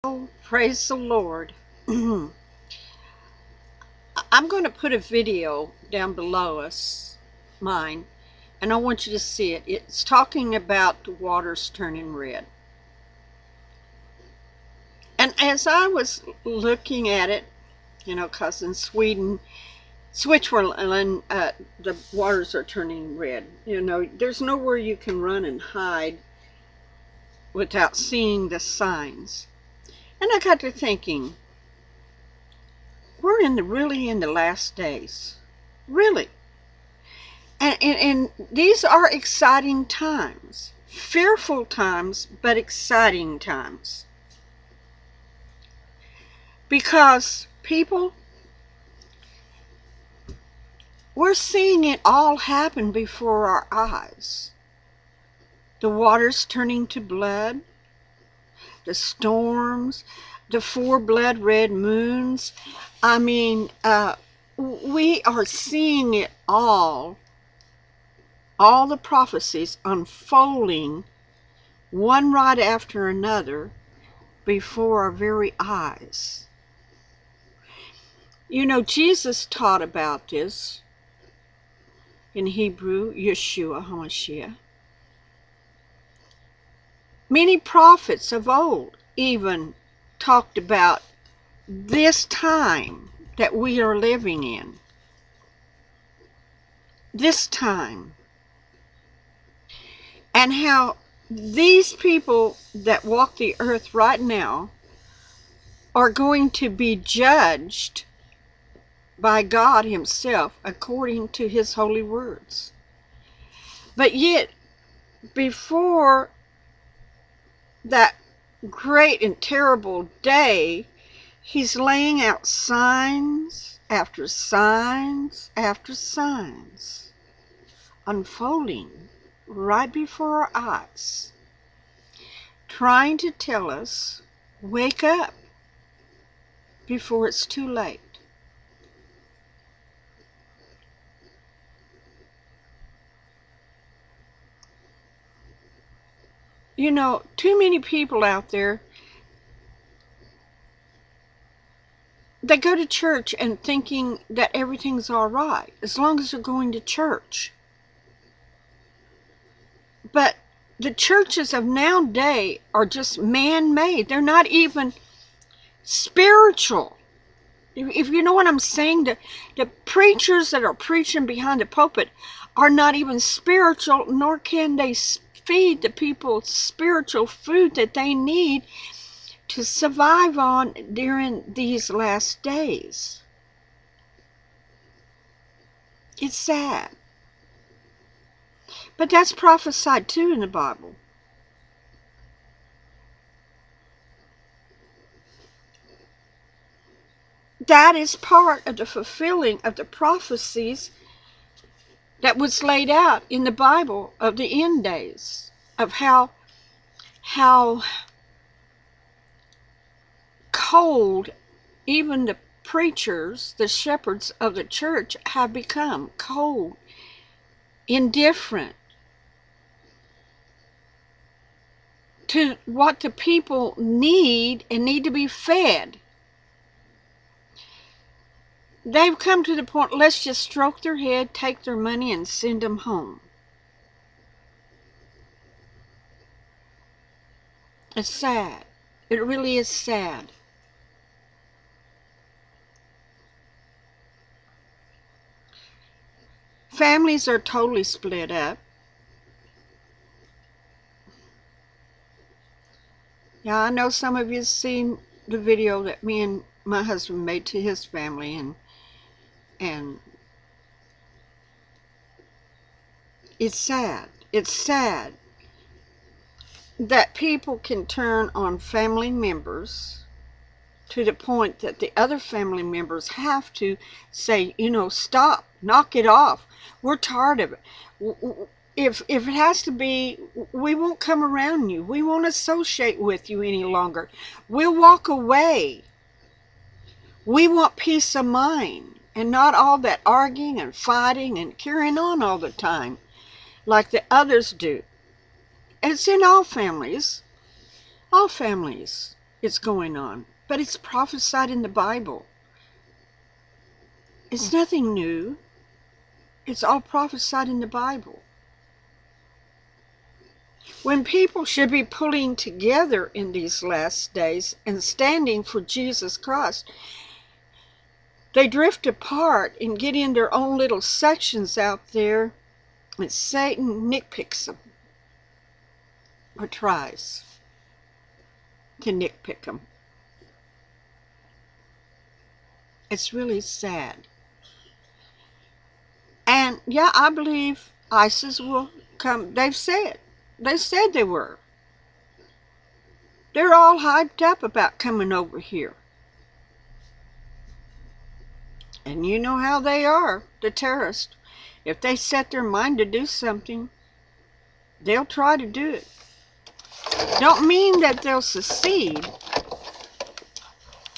Oh, praise the Lord. I'm going to put a video down below us, mine, and I want you to see it. It's talking about the waters turning red. And as I was looking at it, because in Sweden, Switzerland, the waters are turning red. There's nowhere you can run and hide without seeing the signs. And I got to thinking, we're really in the last days. Really. And these are exciting times. Fearful times, but exciting times. Because people, we're seeing it all happen before our eyes. The waters turning to blood, the storms, the 4 blood red moons. We are seeing it all the prophecies unfolding one right after another before our very eyes. Jesus taught about this in Hebrew, Yeshua HaMashiach. Many prophets of old even talked about this time that we are living in. This time. And how these people that walk the earth right now are going to be judged by God Himself according to His holy words. But yet, before that great and terrible day, He's laying out signs after signs after signs, unfolding right before our eyes, trying to tell us, wake up before it's too late. Too many people out there, they go to church and thinking that everything's all right as long as they're going to church. But the churches of nowadays are just man-made. They're not even spiritual. If you know what I'm saying, the preachers that are preaching behind the pulpit are not even spiritual, nor can they feed the people spiritual food that they need to survive on during these last days. It's sad. But that's prophesied too in the Bible. That is part of the fulfilling of the prophecies that was laid out in the Bible of the end days, of how cold even the preachers, the shepherds of the church, have become cold, indifferent to what the people need and need to be fed. They've come to the point, let's just stroke their head, take their money, and send them home. It's sad. It really is sad. Families are totally split up. Yeah, I know some of you have seen the video that me and my husband made to his family, and it's sad. It's sad that people can turn on family members to the point that the other family members have to say, stop, knock it off. We're tired of it. If it has to be, we won't come around you. We won't associate with you any longer. We'll walk away. We want peace of mind and not all that arguing and fighting and carrying on all the time like the others do. And it's in all families. All families. it's going on. But it's prophesied in the Bible. It's nothing new. It's all prophesied in the Bible. When people should be pulling together in these last days and standing for Jesus Christ, they drift apart and get in their own little sections out there, and Satan nitpicks them, or tries to nitpick them. It's really sad. And yeah, I believe ISIS will come. They said they were. They're all hyped up about coming over here. And you know how they are, the terrorists. If they set their mind to do something, they'll try to do it. Don't mean that they'll succeed,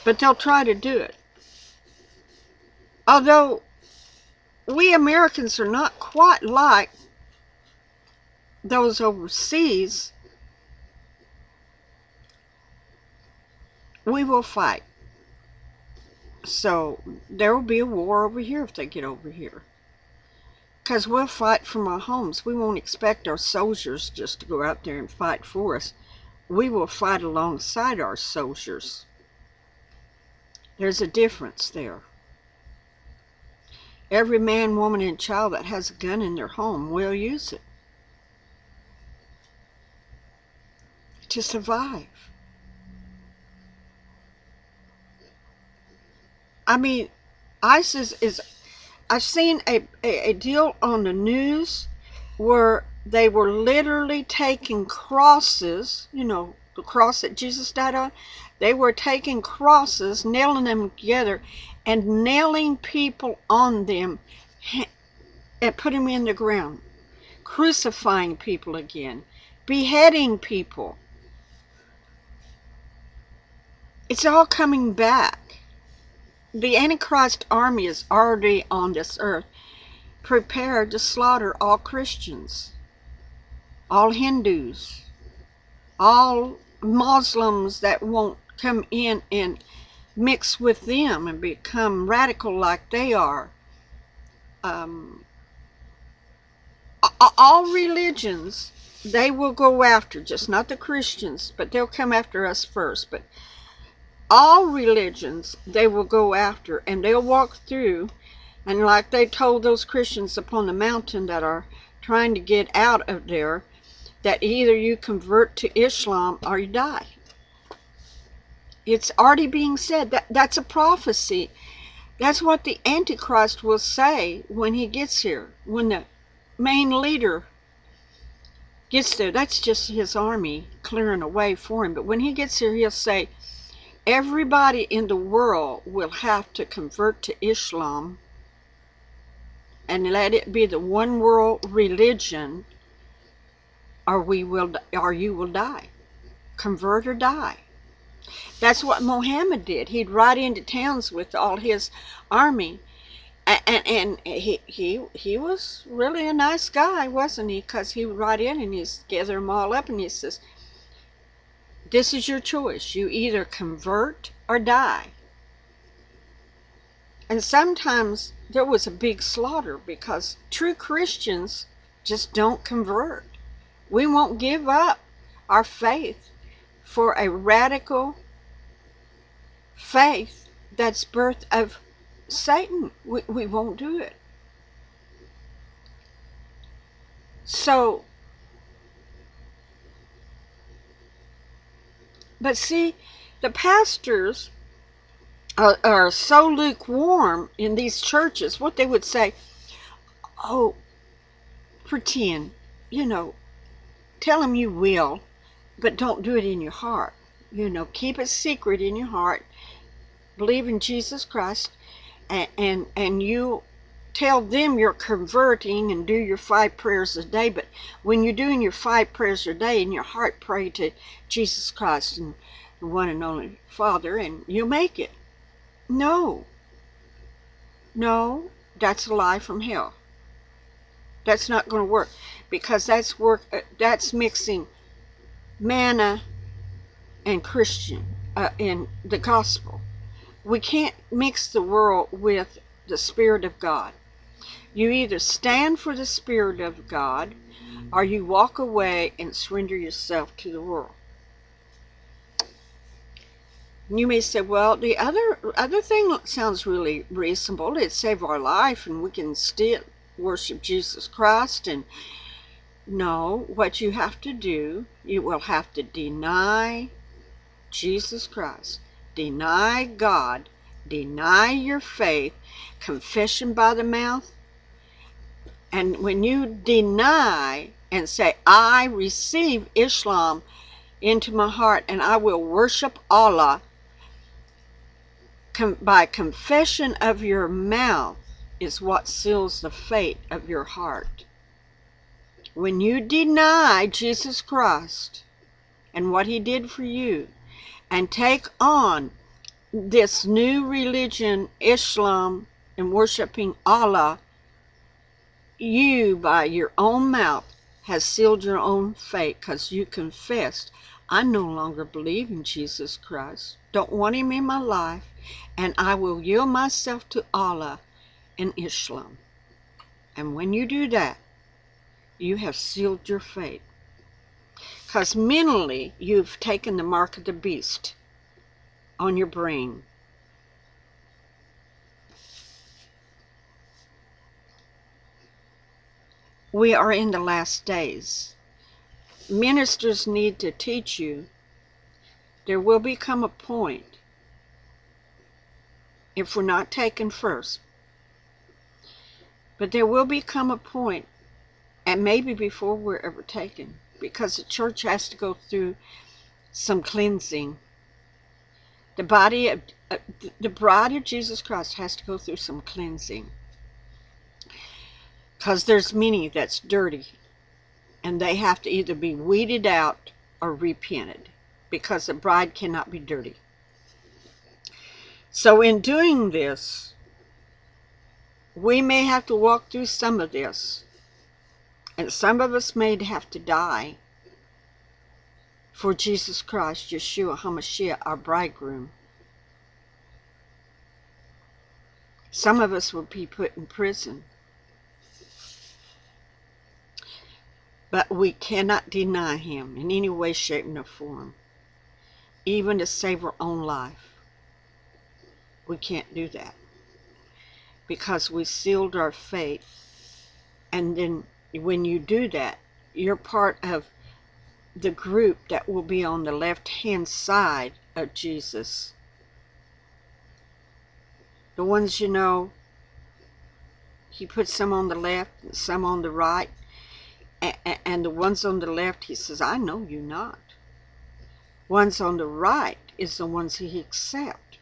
but they'll try to do it. Although we Americans are not quite like those overseas, we will fight. So there will be a war over here if they get over here. Because we'll fight from our homes. We won't expect our soldiers just to go out there and fight for us. We will fight alongside our soldiers. There's a difference there. Every man, woman, and child that has a gun in their home will use it to survive. I mean, ISIS is... I've seen a deal on the news where they were literally taking crosses, you know, the cross that Jesus died on. They were taking crosses, nailing them together, and nailing people on them and putting them in the ground. Crucifying people again. Beheading people. It's all coming back. The Antichrist army is already on this earth, prepared to slaughter all Christians, all Hindus, all Muslims that won't come in and mix with them and become radical like they are. All religions, they will go after, just not the Christians, but they'll come after us first. But all religions they will go after, and they'll walk through, and like they told those Christians upon the mountain that are trying to get out of there, that either you convert to Islam or you die. It's already being said. That's a prophecy. That's what the Antichrist will say when he gets here, when the main leader gets there. That's just his army clearing a way for him. But when he gets here, he'll say, everybody in the world will have to convert to Islam and let it be the one world religion, or you will die. Convert or die. That's what Muhammad did. He'd ride into towns with all his army, and he was really a nice guy, wasn't he? Because he would ride in and he'd gather them all up and he says, this is your choice. You either convert or die. And sometimes there was a big slaughter because true Christians just don't convert. We won't give up our faith for a radical faith that's birth of Satan. We won't do it. So, but see, the pastors are so lukewarm in these churches. What they would say, oh, pretend, tell them you will, but don't do it in your heart. Keep it secret in your heart. Believe in Jesus Christ, and you tell them you're converting and do your 5 prayers a day. But when you're doing your 5 prayers a day in your heart, pray to Jesus Christ and the one and only Father, and you'll make it. No, that's a lie from hell. That's not going to work, because that's mixing manna and Christian. in the gospel. We can't mix the world with the Spirit of God. You either stand for the Spirit of God or you walk away and surrender yourself to the world. You may say, well, the other thing sounds really reasonable. It saved our life and we can still worship Jesus Christ. And no, what you have to do, you will have to deny Jesus Christ, deny God, deny your faith, confession by the mouth. And when you deny and say, I receive Islam into my heart and I will worship Allah, by confession of your mouth is what seals the fate of your heart. When you deny Jesus Christ and what he did for you and take on this new religion, Islam, and worshiping Allah, you by your own mouth has sealed your own fate, because you confessed, I no longer believe in Jesus Christ, don't want him in my life, and I will yield myself to Allah and Islam. And when you do that, you have sealed your fate, because mentally you've taken the mark of the beast on your brain. We are in the last days. Ministers need to teach you there will become a point, if we're not taken first, but there will become a point, and maybe before we're ever taken, because the church has to go through some cleansing. The bride of Jesus Christ has to go through some cleansing, because there's many that's dirty, and they have to either be weeded out or repented, because the bride cannot be dirty. So in doing this, we may have to walk through some of this, and some of us may have to die for Jesus Christ, Yeshua HaMashiach, our bridegroom. Some of us will be put in prison. But we cannot deny him in any way, shape, or form, even to save our own life. We can't do that, because we sealed our fate. And then when you do that, you're part of the group that will be on the left-hand side of Jesus. The ones, you know, he puts some on the left and some on the right. And the ones on the left, he says, I know you not. Ones on the right is the ones he accepts,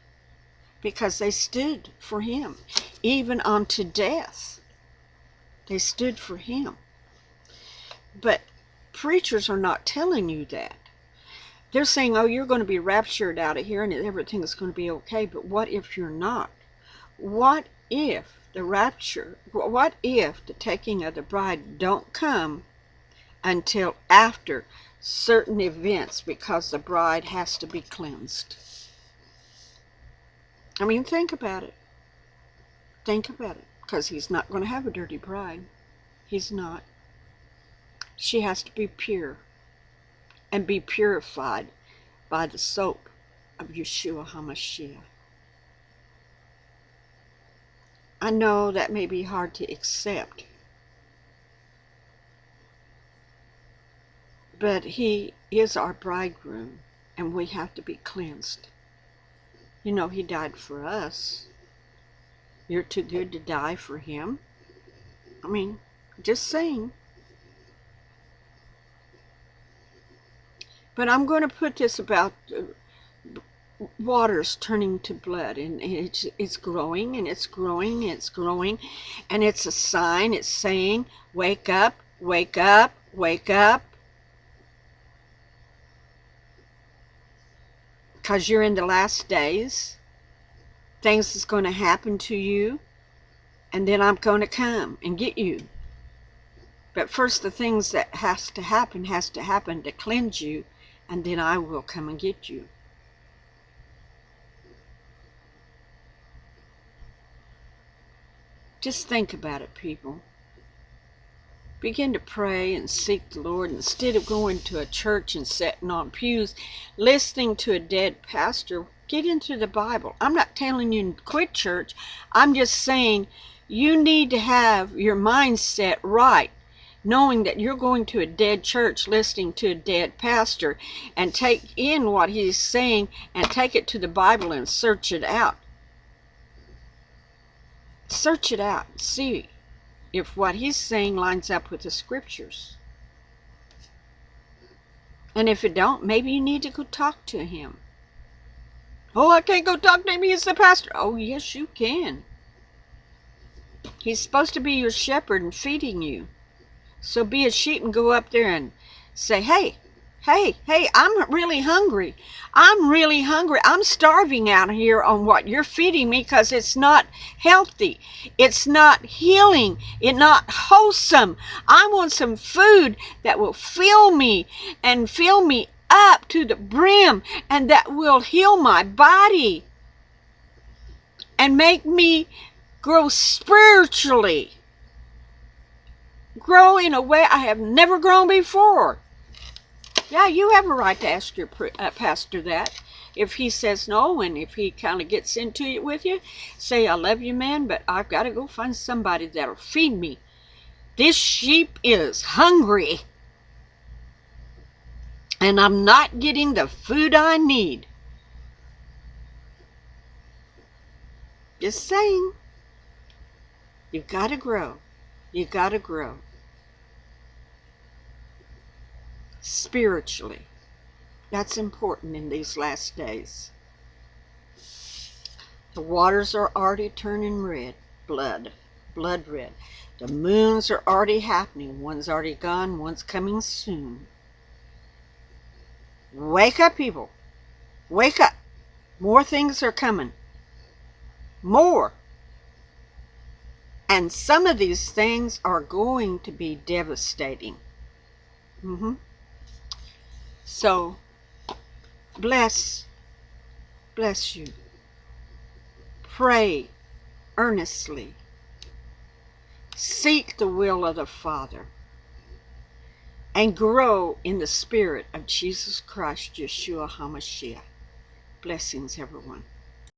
because they stood for him. Even unto death, they stood for him. But preachers are not telling you that. They're saying, oh, you're going to be raptured out of here and everything's going to be okay. But what if you're not? What if the rapture, what if the taking of the bride don't come until after certain events, because the bride has to be cleansed? I mean, think about it. Think about it. Because he's not going to have a dirty bride. He's not. She has to be pure and be purified by the soap of Yeshua HaMashiach. I know that may be hard to accept, but he is our bridegroom, and we have to be cleansed. You know, he died for us. You're too good to die for him. I mean, just saying. But I'm going to put this about waters turning to blood, and it's growing, and it's growing, and it's growing, and it's a sign. It's saying, wake up, wake up, wake up. Because you're in the last days. Things is going to happen to you, and then I'm going to come and get you. But first, the things that has to happen to cleanse you, and then I will come and get you. Just think about it, people. Begin to pray and seek the Lord instead of going to a church and sitting on pews, listening to a dead pastor. Get into the Bible. I'm not telling you to quit church. I'm just saying you need to have your mindset right, knowing that you're going to a dead church, listening to a dead pastor, and take in what he's saying and take it to the Bible and search it out. Search it out. See if what he's saying lines up with the scriptures. And if it don't, maybe you need to go talk to him. Oh, I can't go talk to him. He's the pastor. Oh, yes, you can. He's supposed to be your shepherd and feeding you. So be a sheep and go up there and say, hey, I'm really hungry. I'm starving out here on what you're feeding me because it's not healthy. It's not healing. It's not wholesome. I want some food that will fill me and fill me up to the brim and that will heal my body and make me grow spiritually. Grow in a way I have never grown before. Yeah, you have a right to ask your pastor that. If he says no, and if he kind of gets into it with you, say, I love you, man, but I've got to go find somebody that'll feed me. This sheep is hungry, and I'm not getting the food I need. Just saying. You've got to grow. You got to grow. Spiritually. That's important in these last days. The waters are already turning red, blood red. The moons are already happening. One's already gone, one's coming soon. Wake up, people. Wake up. More things are coming. More. And some of these things are going to be devastating. So, bless you. Pray earnestly. Seek the will of the Father. And grow in the Spirit of Jesus Christ, Yeshua HaMashiach. Blessings, everyone.